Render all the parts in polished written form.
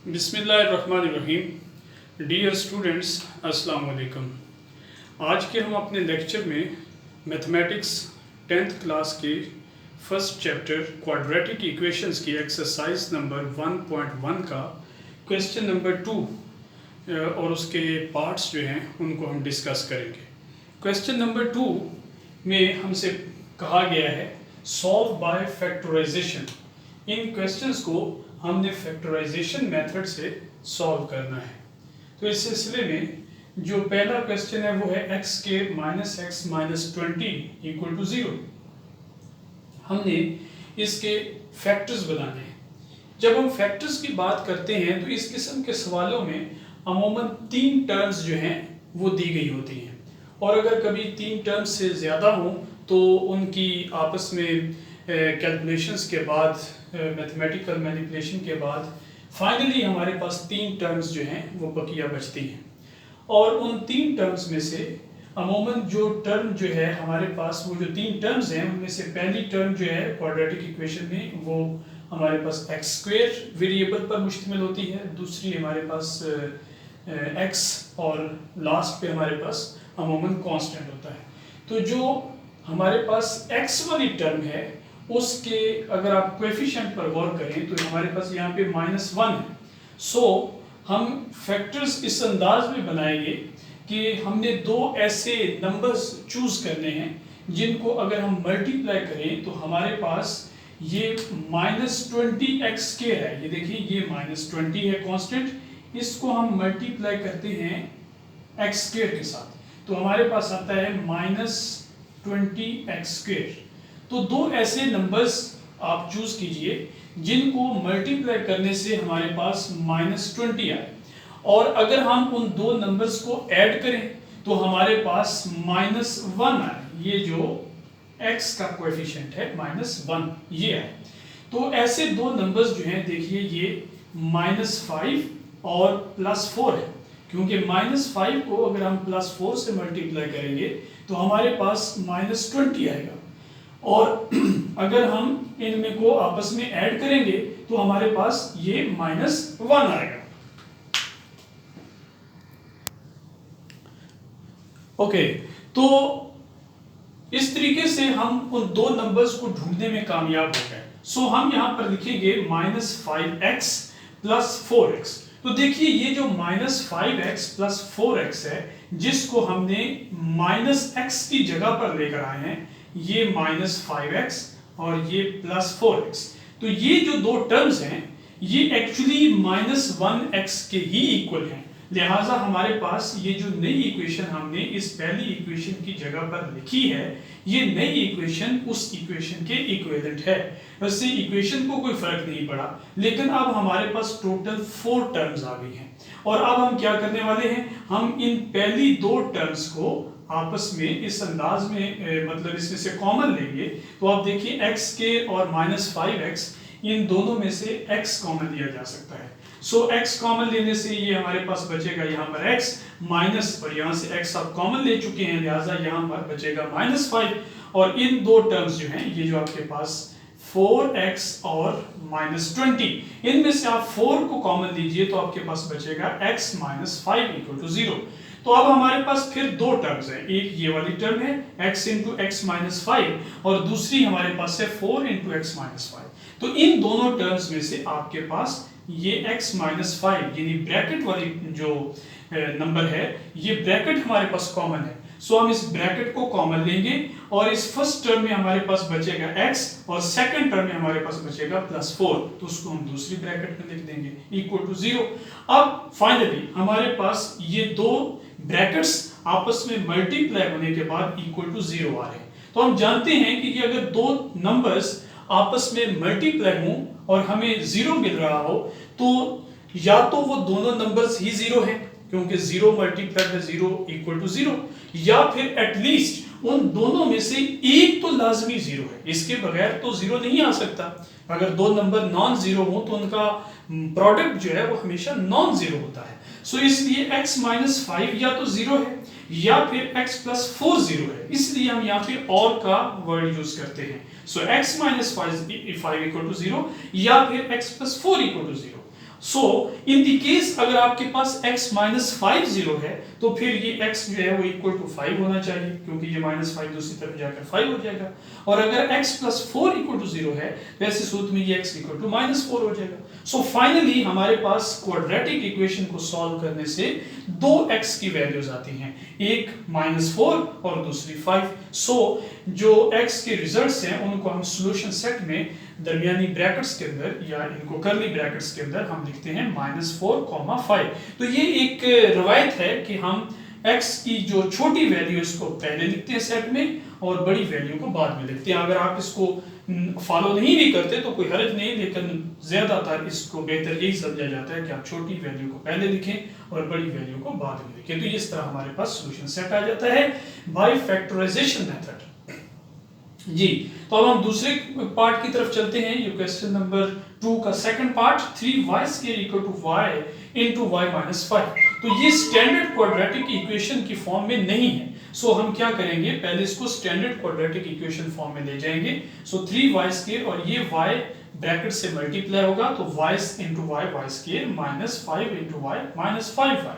बिस्मिल्लाहिर्रहमानिर्रहीम। Dear students, अस्सलाम वालेकुम। आज के हम अपने लेक्चर में मैथमेटिक्स 10th क्लास के फर्स्ट चैप्टर क्वाड्रेटिक इक्वेशंस की एक्सरसाइज नंबर 1.1 का क्वेश्चन नंबर 2 और उसके पार्ट्स जो हैं उनको हम डिस्कस करेंगे। क्वेश्चन नंबर 2 में हमसे कहा गया है सॉल्व बाय फैक्टराइजेशन। इन क्वेश्चंस को हमने फैक्टराइजेशन मेथड से सॉल्व करना है। तो इस सिलसिले में जो पहला क्वेश्चन है वो है x के -x -20 इक्वल टू 0। हमने इसके फैक्टर्स बनाने हैं। जब हम फैक्टर्स की बात करते हैं तो इस किस्म के सवालों में अमूमन 3 टर्म्स जो हैं वो दी गई होती हैं, और अगर कभी 3 टर्म्स से ज़्यादा हों तो उनकी आपस में कैलकुलेशंस के बाद, मैथमेटिकल मैनिपुलेशन के बाद फाइनली हमारे पास 3 टर्म्स जो हैं वो बकिया बचती हैं। और उन 3 टर्म्स में से अमूमन जो टर्म जो है हमारे पास, वो जो 3 टर्म्स हैं उनमें से पहली टर्म जो है क्वाड्रेटिक इक्वेशन में वो हमारे पास x² वेरिएबल पर मुश्तमिल होती है, दूसरी हमारे पास x, और लास्ट पे हमारे पास अमूमन कांस्टेंट होता है। तो जो हमारे पास x वाली टर्म है उसके अगर आप कोएफिशिएंट पर गौर करें तो हमारे पास यहाँ पे -1 है। सो हम फैक्टर्स इस अंदाज में बनाएंगे कि हमने 2 ऐसे नंबर्स चूज करने हैं जिनको अगर हम मल्टीप्लाई करें तो हमारे पास ये -20x² है। ये देखिए, ये -20 है कांस्टेंट, इसको हम मल्टीप्लाई करते हैं x² के साथ तो हमारे पास आता है -20x²। तो 2 ऐसे नंबर्स आप चूज कीजिए जिनको मल्टीप्लाई करने से हमारे पास -20 आए, और अगर हम उन 2 नंबर्स को ऐड करें तो हमारे पास -1 आए। ये जो x का कोएफिशिएंट है -1 ये है। तो ऐसे 2 नंबर्स जो हैं देखिए, ये -5 और +4 है, क्योंकि -5 को अगर हम +4 से मल्टीप्लाई करेंगे तो हमारे पास -20 आएगा, और अगर हम इनमें को आपस में ऐड करेंगे तो हमारे पास ये -1 आएगा। ओके, तो इस तरीके से हम उन 2 नंबर्स को ढूंढने में कामयाब हो गए। सो हम यहां पर लिखेंगे -5x + 4x। तो देखिए, ये जो -5x + 4x है जिसको हमने -x की जगह पर लेकर आए हैं, ये -5x और ये +4x। तो ये जो 2 टर्म्स हैं ये एक्चुअली -1x के ही इक्वल हैं। लिहाजा हमारे पास ये जो नई इक्वेशन हमने इस पहली इक्वेशन की जगह पर लिखी है, ये नई इक्वेशन उस इक्वेशन के इक्विवेलेंट है। वैसे इक्वेशन को कोई फर्क नहीं पड़ा, लेकिन अब हमारे पास टोटल 4 टर्म्स आ गई हैं, और अब हम क्या करने वाले हैं, हम इन पहली 2 टर्म्स को आपस में इस अंदाज में मतलब इसमें से कॉमन लेंगे। तो आप देखिए, x² और -5x इन दोनों में से x कॉमन लिया जा सकता है। सो x कॉमन लेने से ये हमारे पास बचेगा यहाँ पर x माइनस, और यहाँ से x आप कॉमन ले चुके हैं, लिहाजा यहाँ पर बचेगा -5। और इन 2 टर्म्स जो हैं, ये जो आपके पास 4x और -20, इनमें से आप 4 को कॉमन लीजिए तो आपके पास बचेगा x - 5 = 0। तो अब हमारे पास फिर 2 टर्म्स हैं, एक ये वाली टर्म है x × x - 5, और दूसरी हमारे पास है 4 × x - 5। तो इन दोनों टर्म्स में से आपके पास ये x - 5 यानी ब्रैकेट वाली जो नंबर है, ये ब्रैकेट हमारे पास कॉमन है। सो हम इस ब्रैकेट को कॉमन लेंगे, और इस फर्स्ट टर्म में हमारे पास बचेगा x, और सेकंड टर्म में हमारे पास बचेगा +4, तो उसको हम दूसरी ब्रैकेट में लिख देंगे = 0। अब फाइनली हमारे पास ये 2 ब्रैकेट्स आपस में मल्टीप्लाई होने के बाद = 0 आ रहे हैं। तो हम जानते हैं कि अगर 2 नंबर्स आपस में मल्टीप्लाई हों और हमें 0 मिल रहा हो, तो या तो वो दोनों नंबर्स ही 0 हैं, क्योंकि 0 × 0 = 0, या फिर एटलीस्ट उन दोनों में से एक तो लाजमी 0 है, इसके बगैर तो 0 नहीं आ सकता। अगर 2 नंबर नॉन 0 हो तो उनका प्रोडक्ट जो है वो हमेशा नॉन 0 होता है। सो इसलिए x - 5 या तो 0 है या फिर x + 4 0 है, इसलिए हम यहाँ पे और का वर्ड यूज करते हैं। सो x - 5 = 0 या फिर x + 4 = 0। So in the case अगर आपके पास x माइनस 5 जीरो है तो फिर ये x जो है वो इक्वल टू 5 होना चाहिए, क्योंकि ये माइनस 5 दूसरी तरफ जाकर 5 हो जाएगा। और अगर x प्लस 4 इक्वल टू 0 है तो ऐसे सूत्र में ये x इक्वल टू माइनस 4 हो जाएगा। सो फाइनली हमारे पास क्वाड्रेटिक इक्वेशन को सॉल्व करने से दो x की वैल्यूज आती हैं, एक माइनस 4 और दूसरी 5। सो जो x के रिजल्ट्स हैं उनको हम सॉल्यूशन सेट में दरमियानी ब्रैकेट्स के अंदर या इनको करली ब्रैकेट्स के अंदर हम लिखते हैं -4, 5। तो ये एक रवायत है कि हम x की जो छोटी वैल्यू इसको पहले लिखते हैं सेट में और बड़ी वैल्यू को बाद में लिखते हैं। अगर आप इसको फॉलो नहीं भी करते तो कोई हर्ज नहीं, लेकिन ज्यादातर इसको बेहतर यही समझा जाता है कि आप छोटी वैल्यू को पहले लिखें और बड़ी वैल्यू को बाद में लिखें। तो इस तरह हमारे पास सॉल्यूशन सेट आ जाता है बाय फैक्टराइजेशन मेथड। जी, तो अब हम दूसरे पार्ट की तरफ चलते हैं। ये क्वेश्चन नंबर 2 का second part, 3y² equal to y into y minus 5। तो ये स्टैंडर्ड क्वाड्रेटिक इक्वेशन की फॉर्म में नहीं है। सो हम क्या करेंगे, पहले इसको स्टैंडर्ड क्वाड्रेटिक इक्वेशन फॉर्म में ले जाएंगे। सो 3y² और ये y ब्रैकेट से मल्टीप्लाई होगा तो y into y² minus 5 into y minus 5y।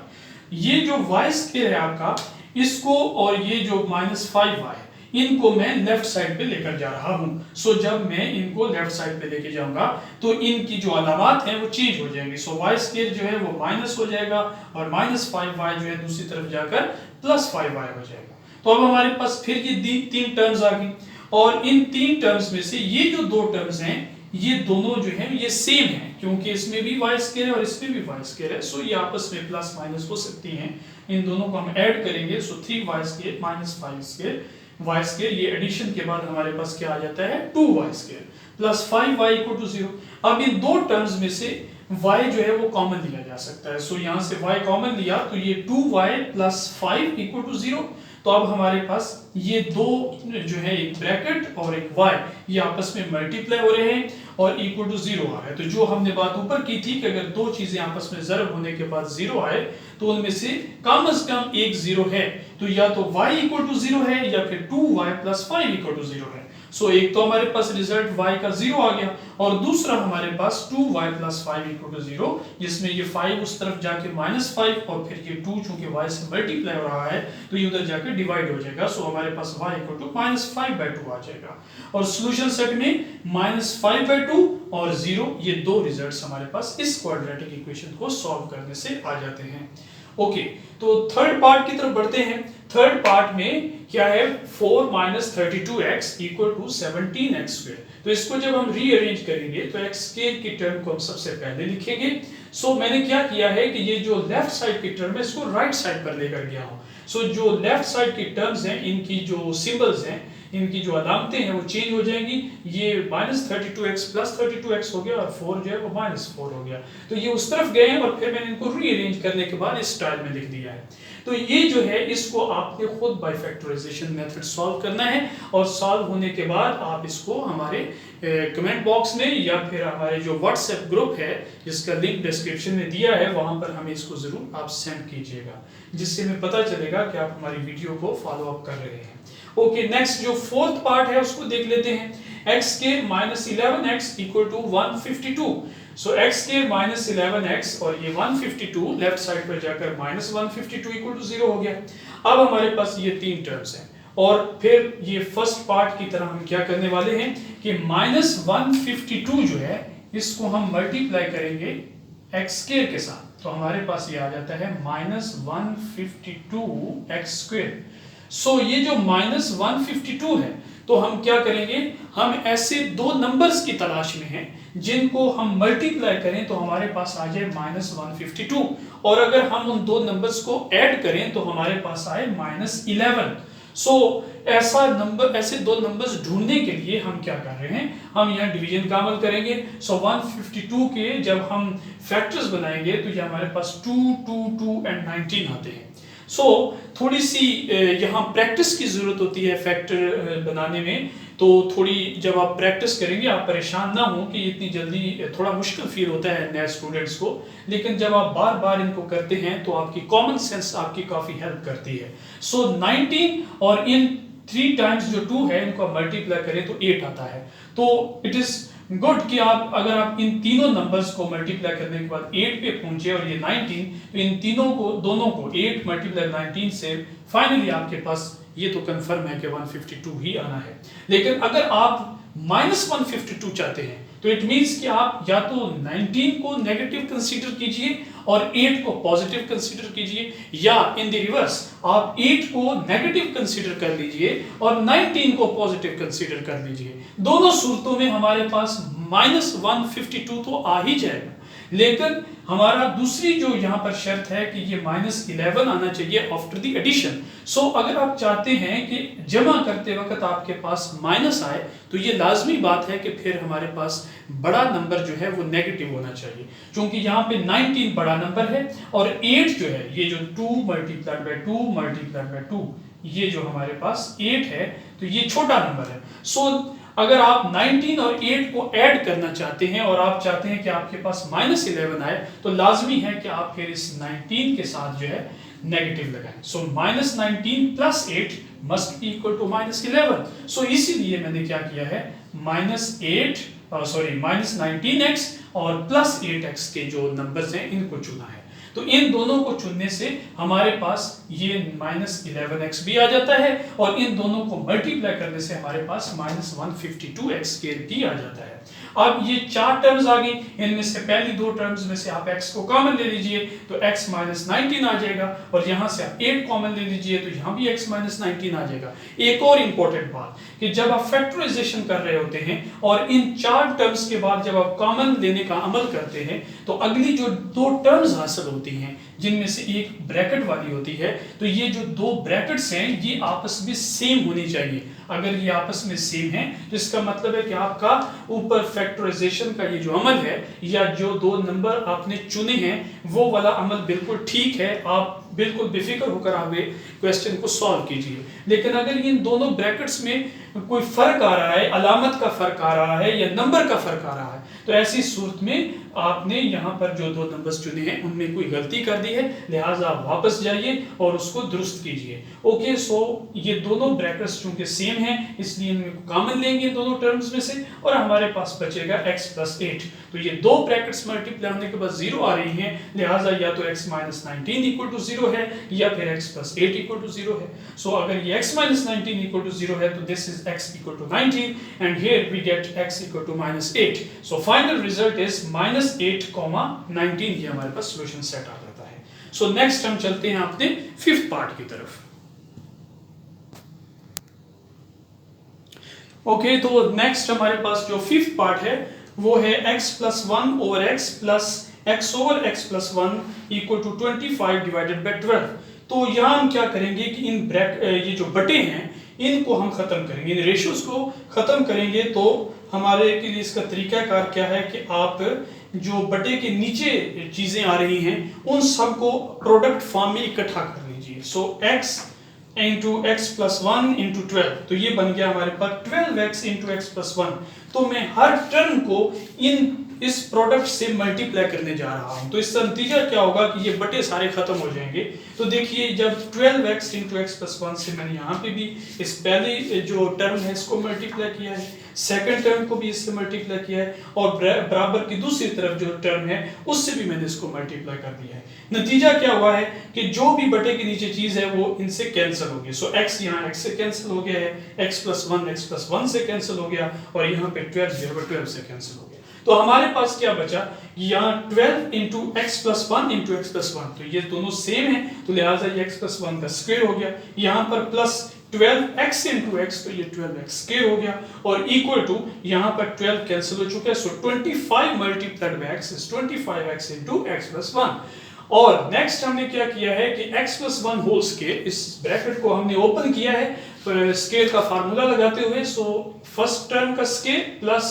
ये जो y² है आपका, इसको और ये जो माइनस 5y इनको मैं लेफ्ट साइड पे लेकर जा रहा हूं। सो जब मैं इनको लेफ्ट साइड पे लेके जाऊंगा तो इनकी जो अलामात हैं वो चेंज हो जाएंगी। सो y² जो है वो माइनस हो जाएगा और माइनस 5y जो है दूसरी तरफ जाकर प्लस 5y हो जाएगा। तो अब हमारे पास फिर ये तीन टर्म्स आ गई और इन तीन टर्म्स में से ये जो दो टर्म्स हैं ये दोनों जो हैं ये सेम है, क्योंकि इसमें भी y² है और इसमें भी y² है। सो ये आपस में प्लस माइनस हो सकती हैं। इन दोनों को हम ऐड करेंगे। सो 3y² माइनस 5² y² ये एडिशन के बाद हमारे पास क्या आ जाता है 2y² plus 5y equal to 0। अब इन दो टर्म्स में से y जो है वो कॉमन लिया जा सकता है। सो यहां से y कॉमन लिया तो ये 2y प्लस 5 इक्वल टू 0। तो अब हमारे पास ये दो जो है एक ब्रैकेट और एक y ये आपस में मल्टीप्लाई हो रहे हैं और इक्वल टू 0 आ रहा है। तो जो हमने बात ऊपर की थी कि अगर दो चीजें आपस में ज़रब होने के बाद 0 आए तो उनमें से कम एक 0 है, तो या तो y इक्वल टू 0 है या फिर 2y प्लस 5 इक्वल टू 0 है। सो एक तो हमारे पास रिजल्ट y का 0 आ गया और दूसरा हमारे पास 2y प्लस 5 इक्वल टू 0, जिसमें ये 5 उस तरफ जाके माइनस 5 और फिर ये 2 चूंकि y से मल्टीप्लाई हो रहा है तो ये उधर जाके डिवाइड हो जाएगा। सो हमारे पास y इक्वल टू -5/2 आ जाएगा और सॉल्यूशन सेट में -5/2 और 0 ये दो रिजल्ट्स हमारे पास इस क्वाड्रेटिक इक्वेशन को सॉल्व करने से आ जाते हैं। ओके, तो थर्ड पार्ट की तरफ बढ़ते हैं। थर्ड पार्ट में क्या है 4 minus 32x equal to 17x²। तो इसको जब हम रीअरेंज करेंगे तो x² की टर्म को हम सबसे पहले लिखेंगे। सो मैंने क्या किया है कि ये जो लेफ्ट साइड की टर्म है इसको राइट साइड पर लेकर गया हूं। सो जो लेफ्ट साइड की टर्म्स हैं इनकी जो सिंबल्स हैं इनकी जो अलामतें हैं वो चेंज हो जाएंगी। ये -32x प्लस 32x हो गया और 4 जो है वो -4 हो गया। तो ये उस तरफ गए हैं और फिर मैंने इनको रीअरेंज करने के बाद इस स्टाइल में लिख दिया है। तो ये जो है इसको आपने खुद बाय फैक्टराइजेशन मेथड सॉल्व करना है और सॉल्व होने के बाद आप इसको हमारे कमेंट बॉक्स में या फिर हमारे जो व्हाट्सएप ग्रुप है जिसका लिंक डिस्क्रिप्शन में दिया है वहां पर हमें इसको जरूर आप सेंड कीजिएगा, जिससे हमें पता चलेगा कि आप हमारी वीडियो को फॉलो अप कर रहे हैं। ओके, नेक्स्ट जो फोर्थ पार्ट है उसको देख लेते हैं। x² minus 11x equal to 152। So x² minus 11x और ये 152 लेफ्ट साइड पर जाकर -152 इक्वल टू 0 हो गया। अब हमारे पास ये तीन टर्म्स हैं और फिर ये फर्स्ट पार्ट की तरह हम क्या करने वाले हैं कि -152 जो है इसको हम मल्टीप्लाई करेंगे x² के साथ। तो हमारे पास ये आ जाता है -152x²। सो ये जो -152 है तो हम क्या करेंगे, हम ऐसे दो नंबर्स की तलाश में हैं जिनको हम मल्टीप्लाई करें तो हमारे पास आ जाए -152 और अगर हम उन दो नंबर्स को ऐड करें तो हमारे पास आए -11। सो ऐसे दो नंबर्स ढूंढने के लिए हम क्या कर रहे हैं, हम यहाँ डिवीजन का अमल करेंगे। सो 152 के जब हम फैक्टर्स बनाएंगे तो ये हमारे पास 2, 2, 2 एंड 19 आते हैं। सो थोड़ी सी यहाँ प्रैक्टिस की जरूरत होती है फैक्टर बनाने में। तो थोड़ी जब आप प्रैक्टिस करेंगे आप परेशान ना हो कि इतनी जल्दी, थोड़ा मुश्किल फील होता है नए स्टूडेंट्स को, लेकिन जब आप बार बार इनको करते हैं तो आपकी कॉमन सेंस आपकी काफ़ी हेल्प करती है। सो 19 और इन 3 टाइम्स जो 2 है इनको मल्टीप्लाई करें तो 8 आता है। तो इट इज गुड कि आप अगर आप इन तीनों नंबर्स को मल्टीप्लाई करने के बाद 8 पे पहुंचे और ये 19, तो इन दोनों को 8 मल्टीप्लाई 19 से फाइनली आपके पास ये तो कंफर्म है कि 152 ही आना है। लेकिन अगर आप -152 चाहते हैं तो इट मींस कि आप या तो 19 को नेगेटिव कंसीडर कीजिए और 8 को पॉजिटिव कंसीडर कीजिए, या इन द रिवर्स आप 8 को नेगेटिव कंसीडर कर लीजिए और 19 को पॉजिटिव कंसीडर कर लीजिए। दोनों सूरतों में हमारे पास -152 तो आ ही जाएगा, लेकिन हमारा दूसरी जो यहाँ पर शर्त है कि ये -11 आना चाहिए आफ्टर द एडिशन। सो अगर आप चाहते हैं कि जमा करते वक्त आपके पास माइनस आए तो ये लाजमी बात है कि फिर हमारे पास बड़ा नंबर जो है वो नेगेटिव होना चाहिए, क्योंकि यहाँ पे 19 बड़ा नंबर है और 8 जो है ये जो 2 मल्टीप्लाइड बाय 2 मल्टीप्लाइड बाय 2 ये जो हमारे पास 8 है तो ये छोटा नंबर है। सो अगर आप 19 और 8 को ऐड करना चाहते हैं और आप चाहते हैं कि आपके पास -11 आए तो लाजमी है कि आप फिर इस 19 के साथ जो है नेगेटिव लगाएं। So -19 plus 8 must be equal to -11। So इसीलिए मैंने क्या किया है -19x और +8x के जो नंबर्स हैं इनको चुना है। तो इन दोनों को चुनने से हमारे पास ये -11x भी आ जाता है और इन दोनों को मल्टीप्लाई करने से हमारे पास -152x भी आ जाता है। अब ये 4 टर्म्स आ गई, इनमें से पहली 2 टर्म्स में से आप x को कॉमन ले लीजिए तो x -19 आ जाएगा, और यहाँ से आप 8 कॉमन ले लीजिए तो यहाँ भी x -19 आ जाएगा। एक और इंपॉर्टेंट बात कि जब आप फैक्टराइजेशन कर रहे होते हैं और इन 4 टर्म्स के बाद जब आप कॉमन लेने का अमल करते हैं तो अगली जो 2 टर्म्स हासिल होती हैं जिनमें से एक ब्रैकेट वाली होती है, तो ये जो 2 ब्रैकेट्स हैं ये आपस में सेम होनी चाहिए। अगर ये आपस में सेम है तो इसका मतलब है कि आपका ऊपर फैक्टराइजेशन का ये जो अमल है या जो 2 नंबर आपने चुने हैं वो वाला अमल बिल्कुल ठीक है, आप बिल्कुल बेफिक्र होकर आप क्वेश्चन को सॉल्व कीजिए। लेकिन अगर इन दोनों ब्रैकेट्स में कोई फर्क आ रहा है, अलामत का फर्क आ रहा है या नंबर का फर्क आ रहा है, तो ऐसी सूरत में आपने यहाँ पर जो 2 नंबर्स चुने हैं उनमें कोई गलती कर दी है, लिहाजा आप वापस जाइए और उसको दुरुस्त कीजिए। ओके, सो ये दोनों ब्रैकेट्स चूंकि सेम हैं इसलिए इनमें कॉमन लेंगे दोनों टर्म्स में से और हमारे पास बचेगा x + 8। तो ये 2 ब्रैकेट्स मल्टीप्लाई होने के बाद 0 आ रही हैं, लिहाजा या तो x -19 = 0 है या फिर x + 8 = 0 है। सो अगर ये x -19 = 0 है तो this is x = 19 and here we get x = -8। so final result is -8, 19। ये हमारे पास सॉल्यूशन सेट आ जाता है। सो नेक्स्ट हम चलते हैं अपने 5th पार्ट की तरफ। ओके, तो नेक्स्ट हमारे पास जो 5th पार्ट है वो है x + 1 / x + x / x + 1 = 25 / 12। तो यहाँ हम क्या करेंगे कि इन ये जो बटे हैं इनको हम खत्म करेंगे, इन रेशियोज को खत्म करेंगे। तो हमारे के लिए इसका तरीकाकार क्या है कि आप जो बटे के नीचे चीजें आ रही हैं उन सबको प्रोडक्ट फॉर्म में इकट्ठा कर लीजिए। सो x × x + 1 × 12, तो ये बन गया हमारे पास 12x × x + 1। तो मैं हर टर्म को इस प्रोडक्ट से मल्टीप्लाई करने जा रहा हूं, तो इसका नतीजा क्या होगा कि ये बटे सारे खत्म हो जाएंगे। तो देखिए जब 12x × x + 1 से मैंने यहाँ पे भी इस पहले जो टर्म है इसको मल्टीप्लाई किया है, सेकंड टर्म को भी इससे मल्टीप्लाई किया है और बराबर की दूसरी तरफ जो टर्म है उससे भी मैंने इसको मल्टीप्लाई कर दिया है। नतीजा क्या हुआ है कि जो भी बटे के नीचे चीज है वो इनसे कैंसिल हो गई। सो x यहाँ x से कैंसिल हो गया है, x + 1 x + 1 से कैंसिल हो गया और यहाँ पे 12 से कैंसिल हो गया। तो हमारे पास क्या बचा, यहाँ 12 × x + 1 × x + 1, तो ये दोनों सेम है तो लिहाजा ये x + 1 का स्क्वायर हो गया। यहाँ पर प्लस 12x × x, तो ये 12x स्क्वायर हो गया और इक्वल टू यहाँ पर 12 कैंसिल हो चुका है। सो 25 × x is 25x × x + 1। और नेक्स्ट हमने क्या किया है कि x + 1 होल स्क्वायर, इस ब्रैकेट को हमने ओपन किया है स्क्वायर का फार्मूला लगाते हुए। सो फर्स्ट टर्म का square plus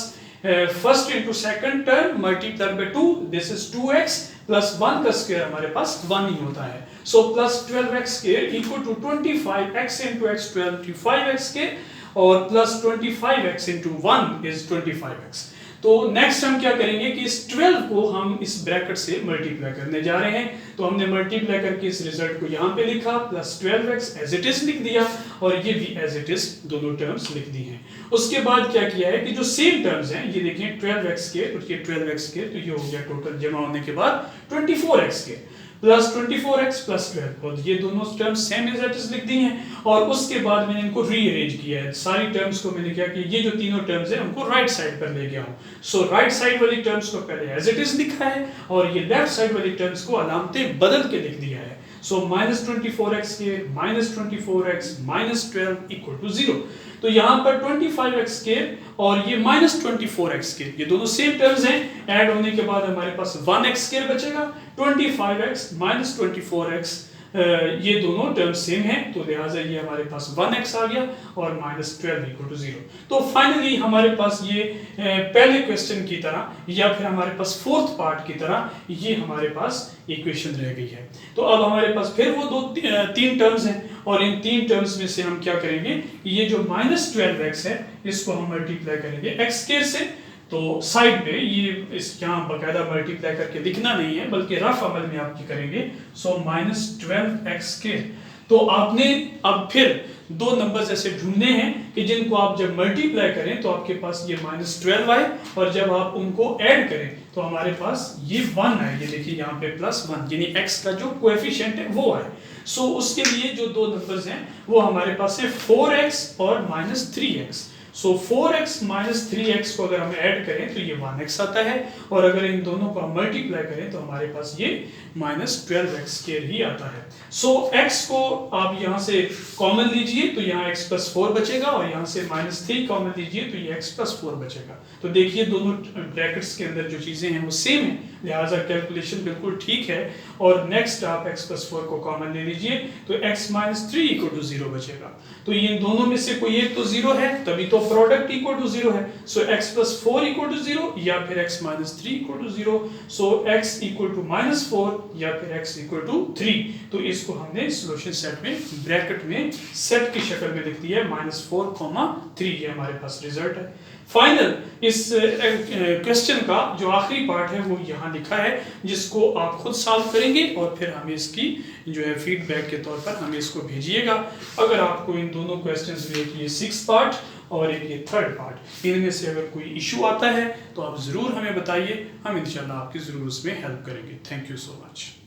first × second term multiplied by 2, this is 2x + 1 का स्क्वायर हमारे पास 1 ही होता है। So plus 12x square = 25x × x 25x square और प्लस 25x × 1 is 25x। तो नेक्स्ट हम क्या करेंगे कि इस 12 को हम इस ब्रैकेट से मल्टीप्लाई करने जा रहे हैं। तो हमने मल्टीप्लाई करके इस रिजल्ट को यहाँ पे लिखा plus 12x as it is लिख दिया और ये भी एज इट इज दोनों टर्म्स लिख दी हैं। उसके बाद क्या किया है कि जो सेम टर्म्स हैं, ये देखें 12x स्क्वायर और ये 12x स्क्वायर, तो ये हो गया टोटल जमा होने के बाद 24x square plus 24x plus 12, और ये दोनों terms same as it is लिख दी हैं। और उसके बाद मैंने इनको रीअरेंज किया है, सारी टर्म्स को मैंने क्या किया, ये जो तीनों टर्म्स हैं उनको राइट साइड पर ले गया हूँ। सो राइट साइड वाली टर्म्स को पहले एज इट इज लिखा है और ये लेफ्ट साइड वाली टर्म्स को अलामतें बदल के लिख दिया है। So -24x square -24x -12 equal to 0। तो यहाँ पर 25x स्क्वायर और ये -24x स्क्वायर, ये दोनों सेम टर्म्स हैं, ऐड होने के बाद हमारे पास 1x स्क्वायर बचेगा। 25x -24x ये दोनों टर्म्स सेम हैं, तो लिहाजा ये हमारे पास 1x आ गया और -12 इक्वल टू 0। तो फाइनली हमारे पास ये पहले क्वेश्चन की तरह या फिर हमारे पास फोर्थ पार्ट की तरह ये हमारे पास इक्वेशन रह गई है। तो अब हमारे पास फिर वो तीन टर्म्स हैं और इन तीन टर्म्स में से हम क्या करेंगे, ये जो -12x है इसको हम मल्टीप्लाई करेंगे x स्क्वायर से। तो साइड पे ये इस यहाँ बाकायदा मल्टीप्लाई करके लिखना नहीं है बल्कि रफ अमल में आप करेंगे। सो -12x स्क्वायर, तो आपने अब फिर दो नंबर्स ऐसे ढूंढने हैं कि जिनको आप जब मल्टीप्लाई करें तो आपके पास ये -12 आए और जब आप उनको ऐड करें तो हमारे पास ये 1 आए। ये देखिए यहाँ पे +1 यानी x का जो कोएफिशिएंट है वो आए। सो उसके लिए जो दो नंबर्स हैं वो हमारे पास है 4x और -3x। सो 4x -3x को अगर हम ऐड करें तो ये 1x आता है और अगर इन दोनों को हम मल्टीप्लाई करें तो हमारे पास ये -12x स्क्वायर ही आता है। सो x को आप यहाँ से कॉमन लीजिए तो यहाँ x + 4 बचेगा और यहाँ से -3 कॉमन लीजिए तो ये x + 4 बचेगा। तो देखिए दोनों ब्रैकेट्स के अंदर जो चीज़ें हैं वो सेम है, लिहाजा कैलकुलेशन बिल्कुल ठीक है। और नेक्स्ट आप x + 4 को कॉमन ले लीजिए तो x - 3 = 0 बचेगा। तो ये दोनों में से कोई एक तो 0 है, तभी तो प्रोडक्ट इक्वल टू 0 है। सो x + 4 = 0 या फिर x - 3 = 0। सो x = -4 या फिर x = 3। तो इसको हमने सॉल्यूशन सेट में ब्रैकेट में सेट की शक्ल में लिख दिया है -4, 3, ये हमारे पास रिजल्ट है। फाइनल इस क्वेश्चन का जो आखिरी पार्ट है वो यहाँ लिखा है, जिसको आप खुद सॉल्व करेंगे और फिर हमें इसकी जो है फीडबैक के तौर पर हमें इसको भेजिएगा। अगर आपको इन दोनों क्वेश्चंस में एक ये 6th पार्ट और एक ये 3rd पार्ट, इनमें से अगर कोई इशू आता है तो आप ज़रूर हमें बताइए, हम इंशाल्लाह आपकी ज़रूर उसमें हेल्प करेंगे। Thank you so much.